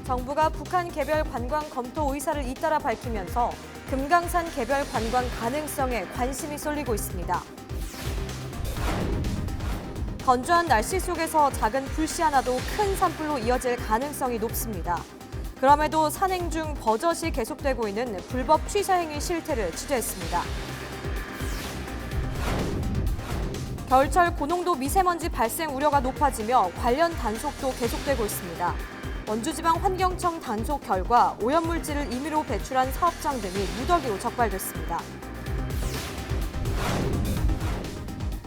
정부가 북한 개별 관광 검토 의사를 잇따라 밝히면서 금강산 개별 관광 가능성에 관심이 쏠리고 있습니다. 건조한 날씨 속에서 작은 불씨 하나도 큰 산불로 이어질 가능성이 높습니다. 그럼에도 산행 중 버젓이 계속되고 있는 불법 취사 행위 실태를 취재했습니다. 겨울철 고농도 미세먼지 발생 우려가 높아지며 관련 단속도 계속되고 있습니다. 원주지방환경청 단속 결과 오염물질을 임의로 배출한 사업장 등이 무더기로 적발됐습니다.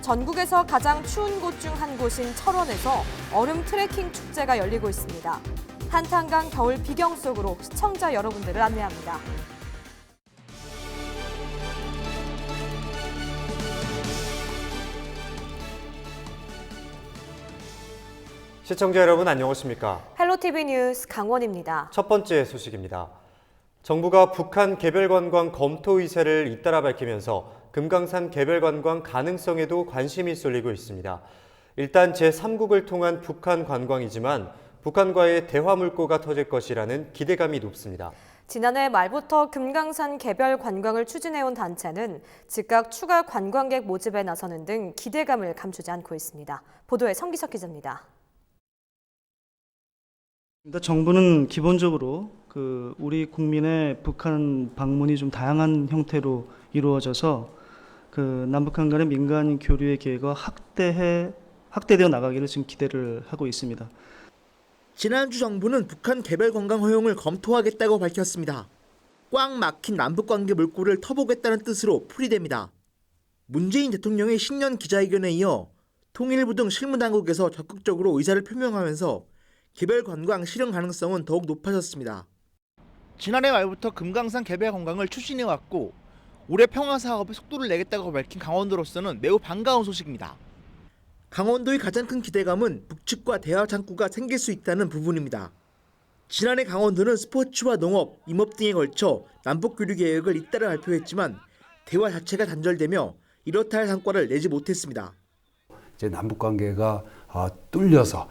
전국에서 가장 추운 곳 중 한 곳인 철원에서 얼음 트레킹 축제가 열리고 있습니다. 한탄강 겨울 비경 속으로 시청자 여러분들을 안내합니다. 시청자 여러분 안녕하십니까? 헬로티비 뉴스 강원입니다. 첫 번째 소식입니다. 정부가 북한 개별관광 검토 의사를 잇따라 밝히면서 금강산 개별관광 가능성에도 관심이 쏠리고 있습니다. 일단 제3국을 통한 북한 관광이지만 북한과의 대화 물꼬가 터질 것이라는 기대감이 높습니다. 지난해 말부터 금강산 개별 관광을 추진해온 단체는 즉각 추가 관광객 모집에 나서는 등 기대감을 감추지 않고 있습니다. 보도에 성기석 기자입니다. 정부는 기본적으로 우리 국민의 북한 방문이 좀 다양한 형태로 이루어져서 남북한 간의 민간 교류의 기회가 확대되어 나가기를 지금 기대를 하고 있습니다. 지난주 정부는 북한 개별 관광 허용을 검토하겠다고 밝혔습니다. 꽉 막힌 남북관계 물꼬를 터보겠다는 뜻으로 풀이됩니다. 문재인 대통령의 신년 기자회견에 이어 통일부 등 실무당국에서 적극적으로 의사를 표명하면서 개별 관광 실현 가능성은 더욱 높아졌습니다. 지난해 말부터 금강산 개별 관광을 추진해왔고 올해 평화사업에 속도를 내겠다고 밝힌 강원도로서는 매우 반가운 소식입니다. 강원도의 가장 큰 기대감은 북측과 대화 창구가 생길 수 있다는 부분입니다. 지난해 강원도는 스포츠와 농업, 임업 등에 걸쳐 남북교류 계획을 잇따라 발표했지만 대화 자체가 단절되며 이렇다 할 성과를 내지 못했습니다. 이제 남북관계가 뚫려서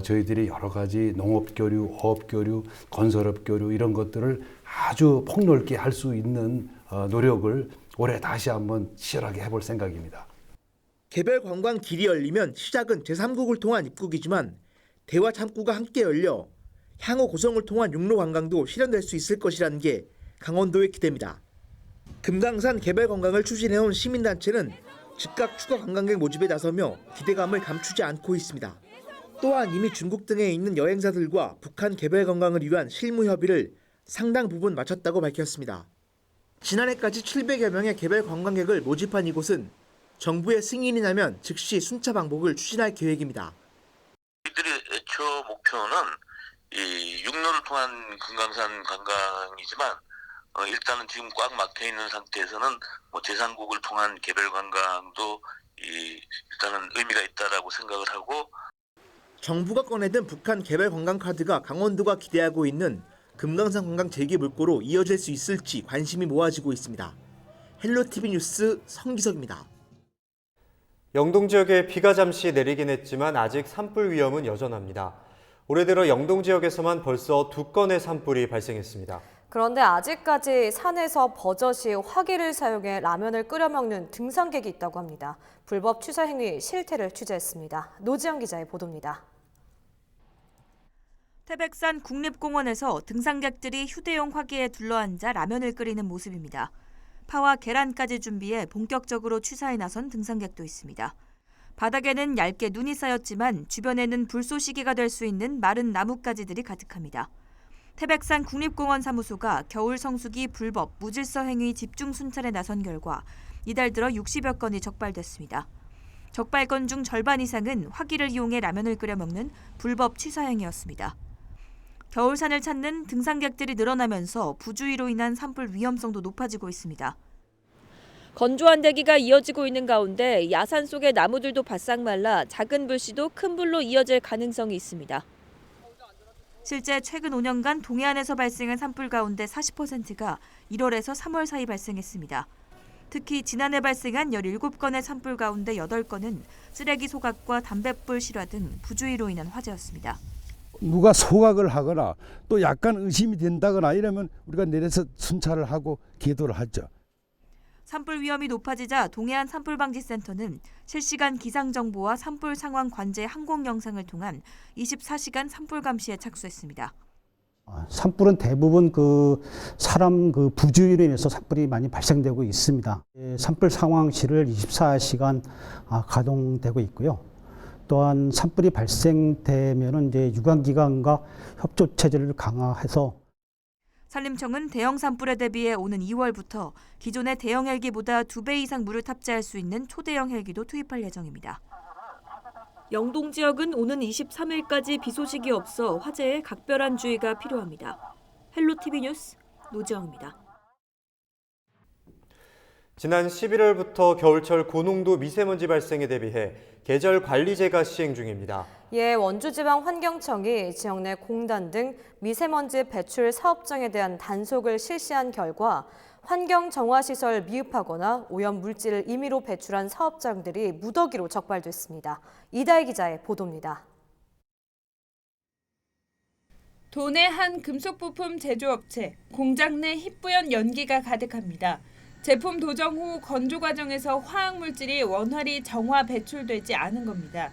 저희들이 여러 가지 농업교류, 어업교류, 건설업교류 이런 것들을 아주 폭넓게 할 수 있는 노력을 올해 다시 한번 치열하게 해볼 생각입니다. 개별 관광 길이 열리면 시작은 제3국을 통한 입국이지만 대화 창구가 함께 열려 향후 고성을 통한 육로 관광도 실현될 수 있을 것이라는 게 강원도의 기대입니다. 금강산 개별 관광을 추진해온 시민단체는 즉각 추가 관광객 모집에 나서며 기대감을 감추지 않고 있습니다. 또한 이미 중국 등에 있는 여행사들과 북한 개별 관광을 위한 실무 협의를 상당 부분 마쳤다고 밝혔습니다. 지난해까지 700여 명의 개별 관광객을 모집한 이곳은 정부의 승인이 나면 즉시 순차 방북을 추진할 계획입니다. 저희들의 애초 목표는 이 육로를 통한 금강산 관광이지만 일단은 지금 꽉 막혀 있는 상태에서는 제3국을 통한 개별 관광도 일단은 의미가 있다라고 생각을 하고 정부가 꺼내든 북한 개별 관광 카드가 강원도가 기대하고 있는 금강산 관광 재개 물꼬로 이어질 수 있을지 관심이 모아지고 있습니다. 헬로티비 뉴스 성기석입니다. 영동 지역에 비가 잠시 내리긴 했지만 아직 산불 위험은 여전합니다. 올해 들어 영동 지역에서만 벌써 2건의 산불이 발생했습니다. 그런데 아직까지 산에서 버젓이 화기를 사용해 라면을 끓여 먹는 등산객이 있다고 합니다. 불법 취사 행위 실태를 취재했습니다. 노지영 기자의 보도입니다. 태백산 국립공원에서 등산객들이 휴대용 화기에 둘러앉아 라면을 끓이는 모습입니다. 파와 계란까지 준비해 본격적으로 취사에 나선 등산객도 있습니다. 바닥에는 얇게 눈이 쌓였지만 주변에는 불쏘시개가 될 수 있는 마른 나뭇가지들이 가득합니다. 태백산 국립공원 사무소가 겨울 성수기 불법 무질서 행위 집중 순찰에 나선 결과 이달 들어 60여 건이 적발됐습니다. 적발건 중 절반 이상은 화기를 이용해 라면을 끓여 먹는 불법 취사 행위였습니다. 겨울산을 찾는 등산객들이 늘어나면서 부주의로 인한 산불 위험성도 높아지고 있습니다. 건조한 대기가 이어지고 있는 가운데 야산 속의 나무들도 바싹 말라 작은 불씨도 큰 불로 이어질 가능성이 있습니다. 실제 최근 5년간 동해안에서 발생한 산불 가운데 40%가 1월에서 3월 사이 발생했습니다. 특히 지난해 발생한 17건의 산불 가운데 8건은 쓰레기 소각과 담뱃불 실화 등 부주의로 인한 화재였습니다. 누가 소각을 하거나 또 약간 의심이 된다거나 이러면 우리가 내려서 순찰을 하고 계도를 하죠. 산불 위험이 높아지자 동해안 산불방지센터는 실시간 기상정보와 산불 상황 관제 항공 영상을 통한 24시간 산불 감시에 착수했습니다. 산불은 대부분 사람 부주의로 인해서 산불이 많이 발생되고 있습니다. 산불 상황실을 24시간 가동되고 있고요. 또한 산불이 발생되면은 이제 유관기관과 협조 체제를 강화해서 산림청은 대형 산불에 대비해 오는 2월부터 기존의 대형 헬기보다 2배 이상 물을 탑재할 수 있는 초대형 헬기도 투입할 예정입니다. 영동 지역은 오는 23일까지 비 소식이 없어 화재에 각별한 주의가 필요합니다. 헬로티비 뉴스 노지영입니다. 지난 11월부터 겨울철 고농도 미세먼지 발생에 대비해 계절 관리제가 시행 중입니다. 원주지방환경청이 지역 내 공단 등 미세먼지 배출 사업장에 대한 단속을 실시한 결과 환경정화시설 미흡하거나 오염물질을 임의로 배출한 사업장들이 무더기로 적발됐습니다. 이다혜 기자의 보도입니다. 도내 한 금속부품 제조업체, 공장 내 희뿌연 연기가 가득합니다. 제품 도정 후 건조 과정에서 화학물질이 원활히 정화 배출되지 않은 겁니다.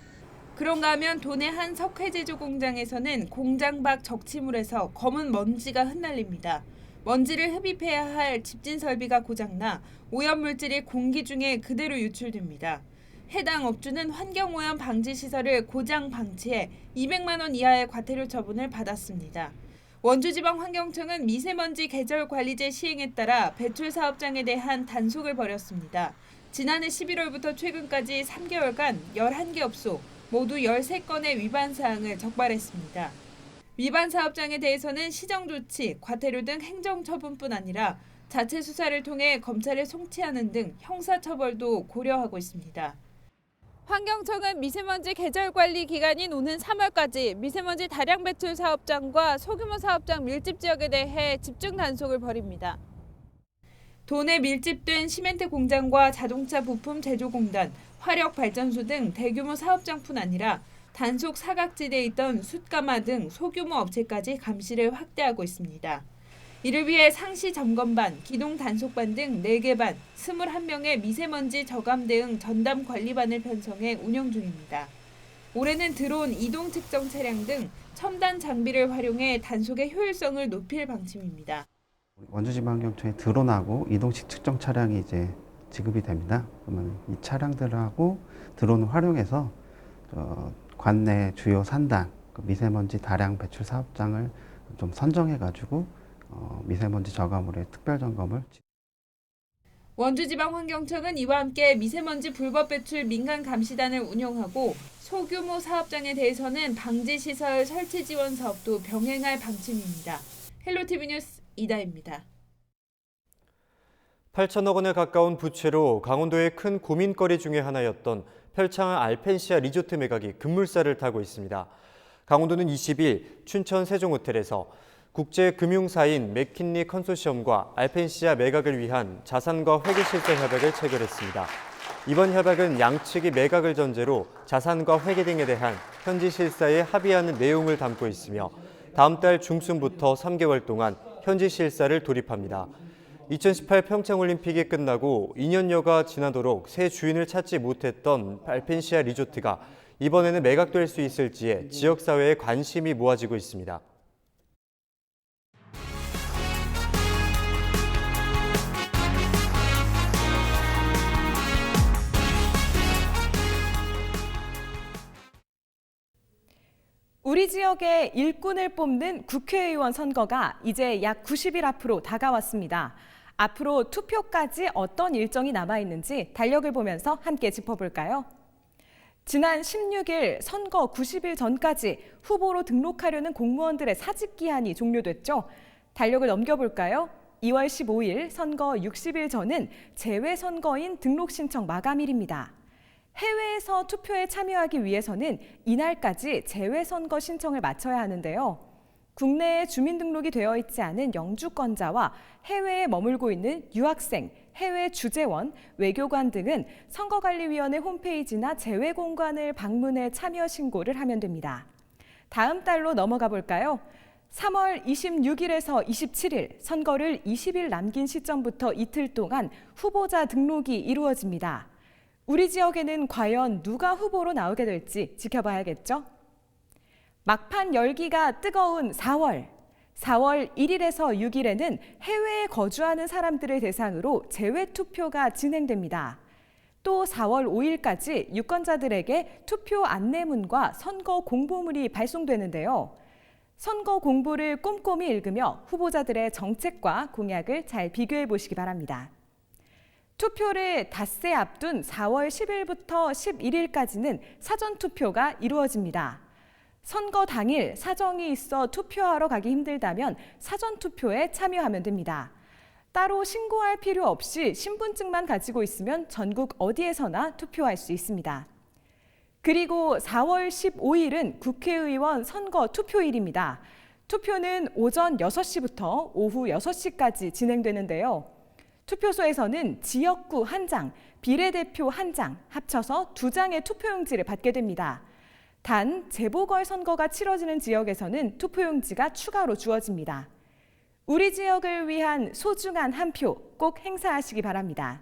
그런가 하면 도내 한 석회 제조 공장에서는 공장 밖 적치물에서 검은 먼지가 흩날립니다. 먼지를 흡입해야 할 집진 설비가 고장나 오염물질이 공기 중에 그대로 유출됩니다. 해당 업주는 환경오염 방지 시설을 고장 방치해 200만 원 이하의 과태료 처분을 받았습니다. 원주지방환경청은 미세먼지 계절관리제 시행에 따라 배출 사업장에 대한 단속을 벌였습니다. 지난해 11월부터 최근까지 3개월간 11개 업소 모두 13건의 위반 사항을 적발했습니다. 위반 사업장에 대해서는 시정조치, 과태료 등 행정처분뿐 아니라 자체 수사를 통해 검찰에 송치하는 등 형사처벌도 고려하고 있습니다. 환경청은 미세먼지 계절관리 기간인 오는 3월까지 미세먼지 다량 배출 사업장과 소규모 사업장 밀집 지역에 대해 집중 단속을 벌입니다. 도내 밀집된 시멘트 공장과 자동차 부품 제조 공단, 화력 발전소 등 대규모 사업장뿐 아니라 단속 사각지대에 있던 숯가마 등 소규모 업체까지 감시를 확대하고 있습니다. 이를 위해 상시 점검반, 기동 단속반 등 4개 반, 21명의 미세먼지 저감 대응 전담 관리반을 편성해 운영 중입니다. 올해는 드론, 이동 측정 차량 등 첨단 장비를 활용해 단속의 효율성을 높일 방침입니다. 원주지방환경청에 드론하고 이동식 측정 차량이 이제 지급이 됩니다. 그러면 이 차량들하고 드론을 활용해서 관내 주요 산단, 미세먼지 다량 배출 사업장을 좀 선정해가지고 미세먼지 저감물의 특별 점검을. 원주지방환경청은 이와 함께 미세먼지 불법 배출 민간 감시단을 운영하고 소규모 사업장에 대해서는 방지시설 설치 지원 사업도 병행할 방침입니다. 헬로티비 뉴스 이다혜입니다. 8천억 원에 가까운 부채로 강원도의 큰 고민거리 중에 하나였던 펼창 알펜시아 리조트 매각이 급물살을 타고 있습니다. 강원도는 20일 춘천 세종호텔에서 국제금융사인 맥킨리 컨소시엄과 알펜시아 매각을 위한 자산과 회계실세 협약을 체결했습니다. 이번 협약은 양측이 매각을 전제로 자산과 회계 등에 대한 현지 실사에 합의하는 내용을 담고 있으며 다음 달 중순부터 3개월 동안 현지 실사를 돌입합니다. 2018 평창올림픽이 끝나고 2년여가 지나도록 새 주인을 찾지 못했던 알펜시아 리조트가 이번에는 매각될 수 있을지에 지역사회의 관심이 모아지고 있습니다. 우리 지역의 일꾼을 뽑는 국회의원 선거가 이제 약 90일 앞으로 다가왔습니다. 앞으로 투표까지 어떤 일정이 남아있는지 달력을 보면서 함께 짚어볼까요? 지난 16일 선거 90일 전까지 후보로 등록하려는 공무원들의 사직 기한이 종료됐죠. 달력을 넘겨볼까요? 2월 15일 선거 60일 전은 재외선거인 등록 신청 마감일입니다. 해외에서 투표에 참여하기 위해서는 이날까지 재외선거 신청을 마쳐야 하는데요. 국내에 주민등록이 되어 있지 않은 영주권자와 해외에 머물고 있는 유학생, 해외 주재원, 외교관 등은 선거관리위원회 홈페이지나 재외공관을 방문해 참여 신고를 하면 됩니다. 다음 달로 넘어가 볼까요? 3월 26일에서 27일, 선거를 20일 남긴 시점부터 이틀 동안 후보자 등록이 이루어집니다. 우리 지역에는 과연 누가 후보로 나오게 될지 지켜봐야겠죠? 막판 열기가 뜨거운 4월 1일에서 6일에는 해외에 거주하는 사람들을 대상으로 재외투표가 진행됩니다. 또 4월 5일까지 유권자들에게 투표 안내문과 선거 공보물이 발송되는데요. 선거 공보를 꼼꼼히 읽으며 후보자들의 정책과 공약을 잘 비교해 보시기 바랍니다. 투표를 닷새 앞둔 4월 10일부터 11일까지는 사전투표가 이루어집니다. 선거 당일 사정이 있어 투표하러 가기 힘들다면 사전투표에 참여하면 됩니다. 따로 신고할 필요 없이 신분증만 가지고 있으면 전국 어디에서나 투표할 수 있습니다. 그리고 4월 15일은 국회의원 선거 투표일입니다. 투표는 오전 6시부터 오후 6시까지 진행되는데요. 투표소에서는 지역구 1장, 비례대표 1장, 합쳐서 2장의 투표용지를 받게 됩니다. 단, 재보궐선거가 치러지는 지역에서는 투표용지가 추가로 주어집니다. 우리 지역을 위한 소중한 한 표 꼭 행사하시기 바랍니다.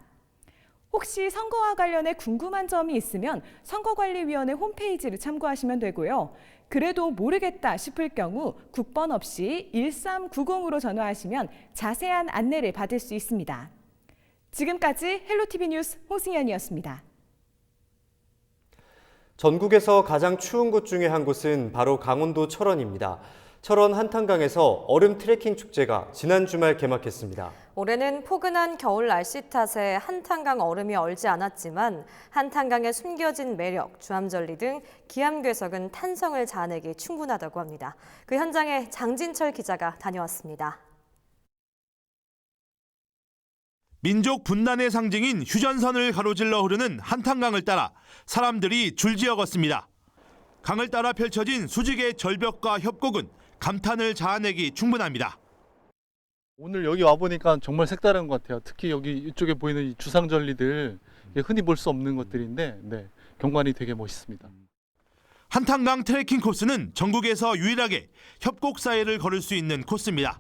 혹시 선거와 관련해 궁금한 점이 있으면 선거관리위원회 홈페이지를 참고하시면 되고요. 그래도 모르겠다 싶을 경우 국번 없이 1390으로 전화하시면 자세한 안내를 받을 수 있습니다. 지금까지 헬로티비 뉴스 홍승연이었습니다. 전국에서 가장 추운 곳 중에 한 곳은 바로 강원도 철원입니다. 철원 한탄강에서 얼음 트레킹 축제가 지난 주말 개막했습니다. 올해는 포근한 겨울 날씨 탓에 한탄강 얼음이 얼지 않았지만 한탄강의 숨겨진 매력, 주암절리 등 기암괴석은 탄성을 자아내기 충분하다고 합니다. 그 현장에 장진철 기자가 다녀왔습니다. 민족 분단의 상징인 휴전선을 가로질러 흐르는 한탄강을 따라 사람들이 줄지어 걷습니다. 강을 따라 펼쳐진 수직의 절벽과 협곡은 감탄을 자아내기 충분합니다. 오늘 여기 와보니까 정말 색다른 것 같아요. 특히 여기 이쪽에 보이는 이 주상절리들, 흔히 볼 수 없는 것들인데 경관이 되게 멋있습니다. 한탄강 트레킹 코스는 전국에서 유일하게 협곡 사이를 걸을 수 있는 코스입니다.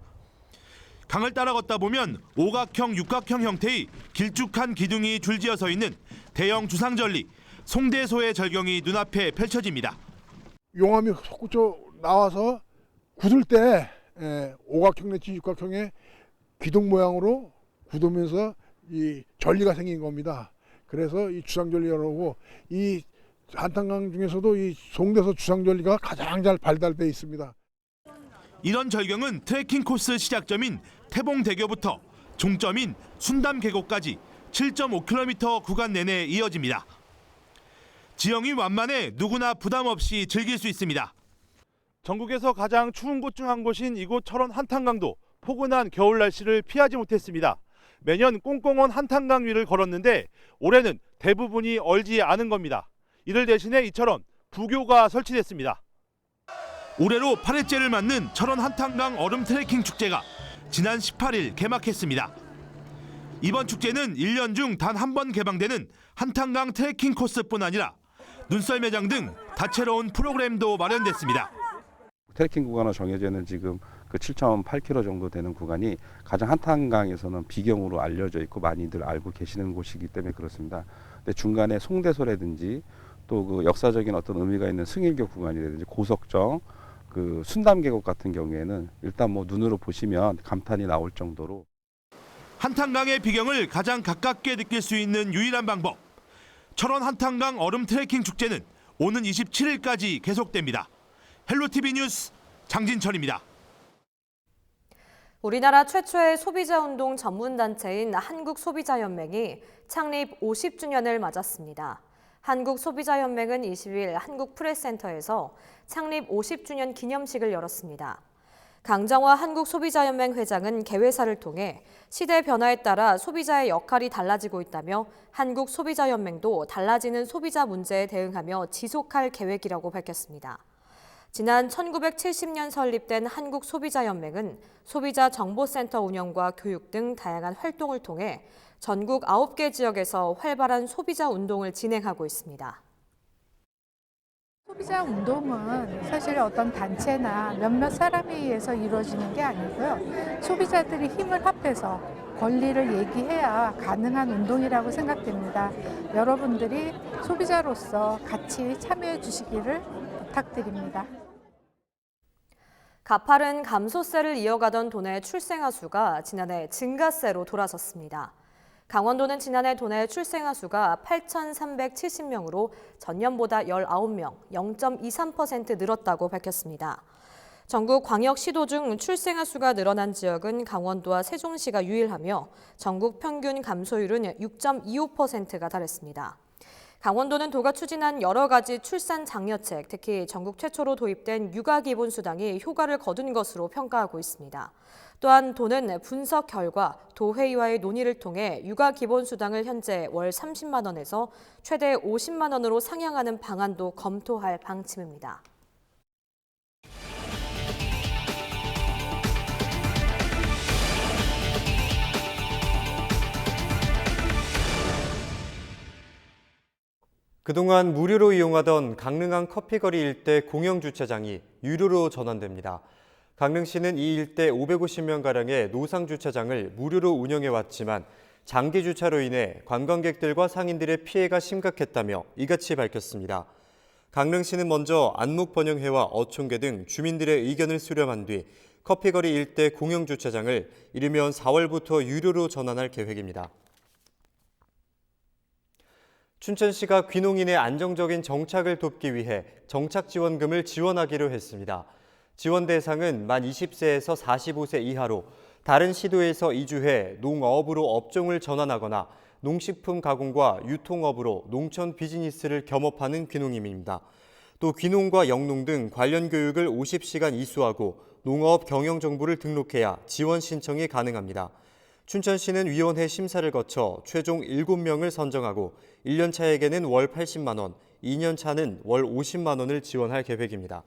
강을 따라 걷다 보면 오각형, 육각형 형태의 길쭉한 기둥이 줄지어 서 있는 대형 주상절리, 송대소의 절경이 눈앞에 펼쳐집니다. 용암이 솟구쳐 나와서 굳을 때 오각형 내지 육각형의 기둥 모양으로 굳으면서 이 절리가 생긴 겁니다. 그래서 이 주상절리라고, 이 한탄강 중에서도 이 송대소 주상절리가 가장 잘 발달돼 있습니다. 이런 절경은 트레킹 코스 시작점인 태봉대교부터 종점인 순담계곡까지 7.5km 구간 내내 이어집니다. 지형이 완만해 누구나 부담 없이 즐길 수 있습니다. 전국에서 가장 추운 곳 중 한 곳인 이곳 철원 한탄강도 포근한 겨울 날씨를 피하지 못했습니다. 매년 꽁꽁 한탄강 위를 걸었는데 올해는 대부분이 얼지 않은 겁니다. 이를 대신해 이처럼 부교가 설치됐습니다. 올해로 8회째를 맞는 철원 한탄강 얼음 트레킹 축제가 지난 18일 개막했습니다. 이번 축제는 1년 중 단 한 번 개방되는 한탄강 트레킹 코스뿐 아니라 눈썰 매장 등 다채로운 프로그램도 마련됐습니다. 트레킹 구간으로 정해져 있는 지금 그 7.8km 정도 되는 구간이 가장 한탄강에서는 비경으로 알려져 있고 많이들 알고 계시는 곳이기 때문에 그렇습니다. 근데 중간에 송대소라든지 또 그 역사적인 어떤 의미가 있는 승일교 구간이라든지 고석정, 그 순담계곡 같은 경우에는 일단 뭐 눈으로 보시면 감탄이 나올 정도로 한탄강의 비경을 가장 가깝게 느낄 수 있는 유일한 방법. 철원 한탄강 얼음 트레킹 축제는 오는 27일까지 계속됩니다. 헬로티비 뉴스 장진철입니다. 우리나라 최초의 소비자운동 전문단체인 한국소비자연맹이 창립 50주년을 맞았습니다. 한국소비자연맹은 20일 한국프레스센터에서 창립 50주년 기념식을 열었습니다. 강정화 한국소비자연맹 회장은 개회사를 통해 시대 변화에 따라 소비자의 역할이 달라지고 있다며 한국소비자연맹도 달라지는 소비자 문제에 대응하며 지속할 계획이라고 밝혔습니다. 지난 1970년 설립된 한국소비자연맹은 소비자 정보센터 운영과 교육 등 다양한 활동을 통해 전국 9개 지역에서 활발한 소비자 운동을 진행하고 있습니다. 소비자 운동은 사실 어떤 단체나 몇몇 사람에 의해서 이루어지는 게 아니고요. 소비자들이 힘을 합해서 권리를 얘기해야 가능한 운동이라고 생각됩니다. 여러분들이 소비자로서 같이 참여해 주시기를 부탁드립니다. 가파른 감소세를 이어가던 도내 출생아 수가 지난해 증가세로 돌아섰습니다. 강원도는 지난해 도내 출생아 수가 8,370명으로 전년보다 19명, 0.23% 늘었다고 밝혔습니다. 전국 광역시도 중 출생아 수가 늘어난 지역은 강원도와 세종시가 유일하며 전국 평균 감소율은 6.25%가 달했습니다. 강원도는 도가 추진한 여러 가지 출산 장려책, 특히 전국 최초로 도입된 육아기본수당이 효과를 거둔 것으로 평가하고 있습니다. 또한 도는 분석 결과 도회의와의 논의를 통해 육아기본수당을 현재 월 30만 원에서 최대 50만 원으로 상향하는 방안도 검토할 방침입니다. 그동안 무료로 이용하던 강릉항 커피거리 일대 공영주차장이 유료로 전환됩니다. 강릉시는 이 일대 550명가량의 노상주차장을 무료로 운영해왔지만 장기 주차로 인해 관광객들과 상인들의 피해가 심각했다며 이같이 밝혔습니다. 강릉시는 먼저 안목번영회와 어촌계 등 주민들의 의견을 수렴한 뒤 커피거리 일대 공영주차장을 이르면 4월부터 유료로 전환할 계획입니다. 춘천시가 귀농인의 안정적인 정착을 돕기 위해 정착지원금을 지원하기로 했습니다. 지원 대상은 만 20세에서 45세 이하로 다른 시도에서 이주해 농어업으로 업종을 전환하거나 농식품 가공과 유통업으로 농촌 비즈니스를 겸업하는 귀농인입니다. 또 귀농과 영농 등 관련 교육을 50시간 이수하고 농어업 경영 정보를 등록해야 지원 신청이 가능합니다. 춘천시는 위원회 심사를 거쳐 최종 7명을 선정하고 1년 차에게는 월 80만 원, 2년 차는 월 50만 원을 지원할 계획입니다.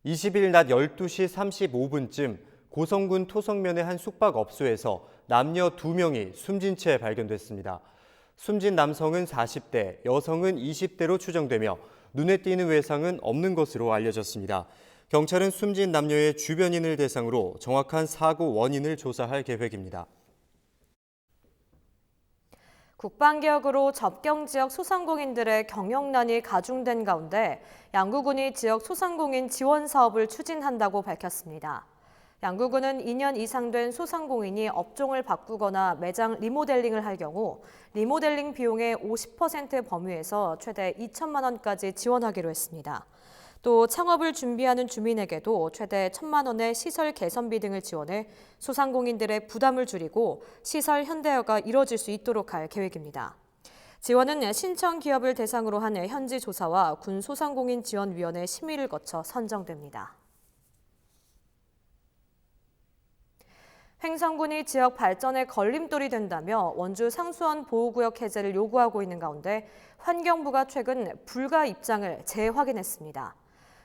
20일 낮 12시 35분쯤 고성군 토성면의 한 숙박업소에서 남녀 2명이 숨진 채 발견됐습니다. 숨진 남성은 40대, 여성은 20대로 추정되며 눈에 띄는 외상은 없는 것으로 알려졌습니다. 경찰은 숨진 남녀의 주변인을 대상으로 정확한 사고 원인을 조사할 계획입니다. 국방개혁으로 접경 지역 소상공인들의 경영난이 가중된 가운데 양구군이 지역 소상공인 지원 사업을 추진한다고 밝혔습니다. 양구군은 2년 이상 된 소상공인이 업종을 바꾸거나 매장 리모델링을 할 경우 리모델링 비용의 50% 범위에서 최대 2천만 원까지 지원하기로 했습니다. 또 창업을 준비하는 주민에게도 최대 1,000만 원의 시설 개선비 등을 지원해 소상공인들의 부담을 줄이고 시설 현대화가 이뤄질 수 있도록 할 계획입니다. 지원은 신청 기업을 대상으로 한 현지 조사와 군 소상공인 지원위원회 심의를 거쳐 선정됩니다. 횡성군이 지역 발전에 걸림돌이 된다며 원주 상수원 보호구역 해제를 요구하고 있는 가운데 환경부가 최근 불가 입장을 재확인했습니다.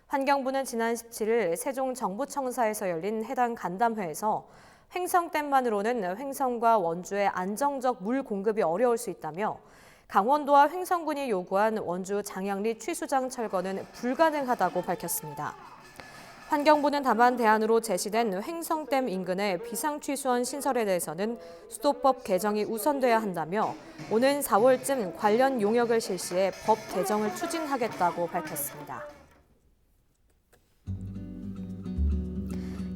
환경부는 지난 17일 세종정부청사에서 열린 해당 간담회에서 횡성댐만으로는 횡성과 원주의 안정적 물 공급이 어려울 수 있다며 강원도와 횡성군이 요구한 원주 장양리 취수장 철거는 불가능하다고 밝혔습니다. 환경부는 다만 대안으로 제시된 횡성댐 인근의 비상취수원 신설에 대해서는 수도법 개정이 우선돼야 한다며 오는 4월쯤 관련 용역을 실시해 법 개정을 추진하겠다고 밝혔습니다.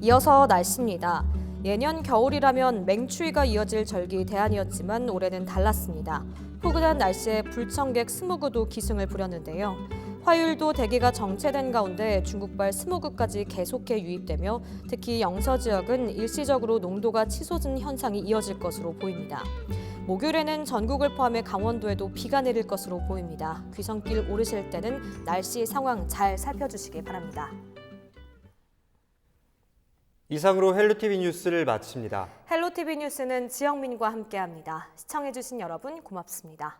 이어서 날씨입니다. 예년 겨울이라면 맹추위가 이어질 절기 대안이었지만 올해는 달랐습니다. 포근한 날씨에 불청객 스모그도 기승을 부렸는데요. 화요일도 대기가 정체된 가운데 중국발 스모그까지 계속해 유입되며 특히 영서 지역은 일시적으로 농도가 치솟은 현상이 이어질 것으로 보입니다. 목요일에는 전국을 포함해 강원도에도 비가 내릴 것으로 보입니다. 귀성길 오르실 때는 날씨 상황 잘 살펴주시기 바랍니다. 이상으로 헬로티비 뉴스를 마칩니다. 헬로티비 뉴스는 지영민과 함께합니다. 시청해주신 여러분 고맙습니다.